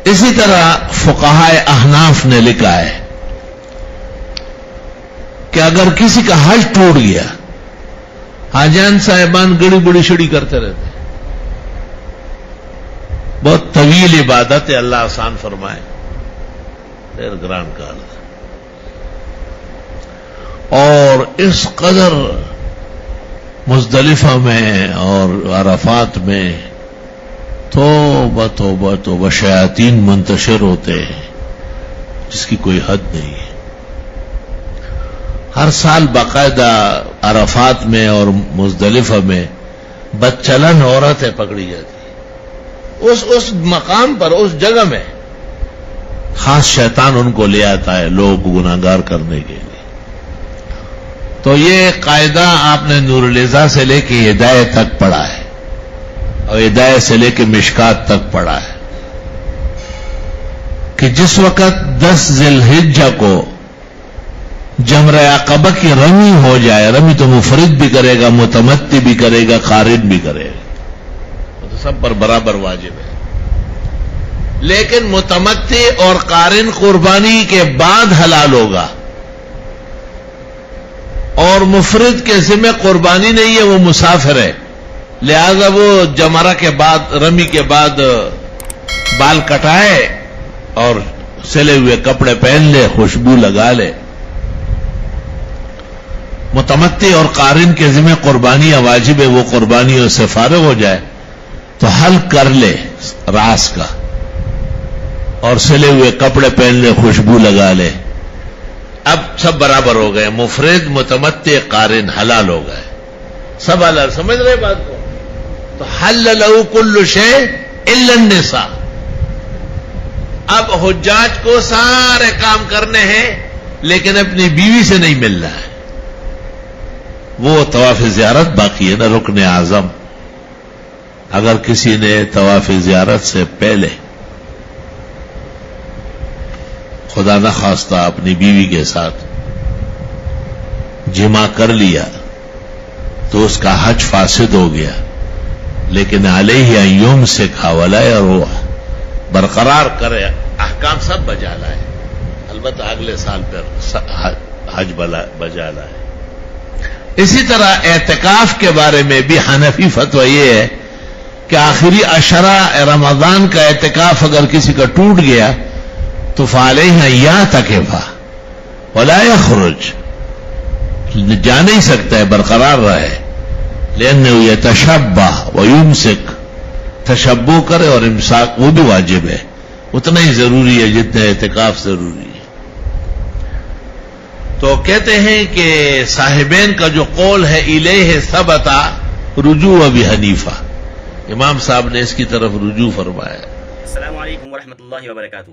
اسی طرح فقہائے احناف نے لکھا ہے کہ اگر کسی کا حج ٹوٹ گیا، حاجیان صاحبان گڑی بڑی شڑی کرتے رہتے، بہت طویل عبادت ہے، اللہ آسان فرمائے، دیر گران کال، اور اس قدر مزدلفہ میں اور عرفات میں توبہ توبہ توبہ شیاطین منتشر ہوتے ہیں جس کی کوئی حد نہیں ہے۔ ہر سال باقاعدہ عرفات میں اور مزدلفہ میں بدچلن عورتیں پکڑی جاتی، اس مقام پر، اس جگہ میں خاص شیطان ان کو لے آتا ہے لوگ گناہگار کرنے کے لیے۔ تو یہ قاعدہ آپ نے نور العزا سے لے کے ہدایت تک پڑھا ہے اور ہدایت سے لے کے مشکات تک پڑھا ہے کہ جس وقت 10 ذی الحجہ کو جمرہ عقبہ کی رمی ہو جائے، رمی تو مفرد بھی کرے گا، متمتی بھی کرے گا، قارن بھی کرے گا، تو سب پر برابر واجب ہے، لیکن متمتی اور قارن قربانی کے بعد حلال ہوگا، اور مفرد کے ذمہ قربانی نہیں ہے، وہ مسافر ہے، لہذا وہ جمرہ کے بعد، رمی کے بعد بال کٹائے اور سلے ہوئے کپڑے پہن لے، خوشبو لگا لے۔ متمتی اور قارن کے ذمہ قربانیاں واجب ہے، وہ قربانیوں سے فارغ ہو جائے تو حلق کر لے راس کا اور سلے ہوئے کپڑے پہن لے، خوشبو لگا لے، اب سب برابر ہو گئے، مفرد، متمتی، قارن حلال ہو گئے، سب حلال، سمجھ رہے بات کو؟ تو حل لہ کل شیء الا النساء۔ اب حجاج کو سارے کام کرنے ہیں لیکن اپنی بیوی سے نہیں ملنا ہے، وہ طواف زیارت باقی ہے نا، رکن اعظم۔ اگر کسی نے طواف زیارت سے پہلے خدا نخواستہ اپنی بیوی کے ساتھ جمع کر لیا تو اس کا حج فاسد ہو گیا، لیکن علیہ ان یمسک ولا یرفع، برقرار کرے، احکام سب بجا لائے، البتہ اگلے سال پر حج بجا لائے۔ اسی طرح اعتکاف کے بارے میں بھی حنفی فتویٰ یہ ہے کہ آخری عشرہ رمضان کا اعتکاف اگر کسی کا ٹوٹ گیا تو فعلیہ یعتکف ولا یخرج، جا نہیں سکتا ہے، برقرار رہے، لأنه یتشبہ ویمسک، تشبہ کرے اور امساک وہ بھی واجب ہے، اتنا ہی ضروری ہے جتنا اعتکاف ضروری ہے۔ تو کہتے ہیں کہ صاحبین کا جو قول ہے الیہ ثبت رجوع ابی حنیفہ، امام صاحب نے اس کی طرف رجوع فرمایا۔ السلام علیکم ورحمۃ اللہ وبرکاتہ۔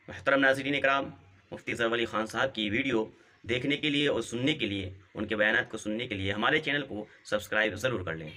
محترم ناظرین اکرام، مفتی ظفر علی خان صاحب کی ویڈیو دیکھنے کے لیے اور سننے کے لیے، ان کے بیانات کو سننے کے لیے ہمارے چینل کو سبسکرائب ضرور کر لیں۔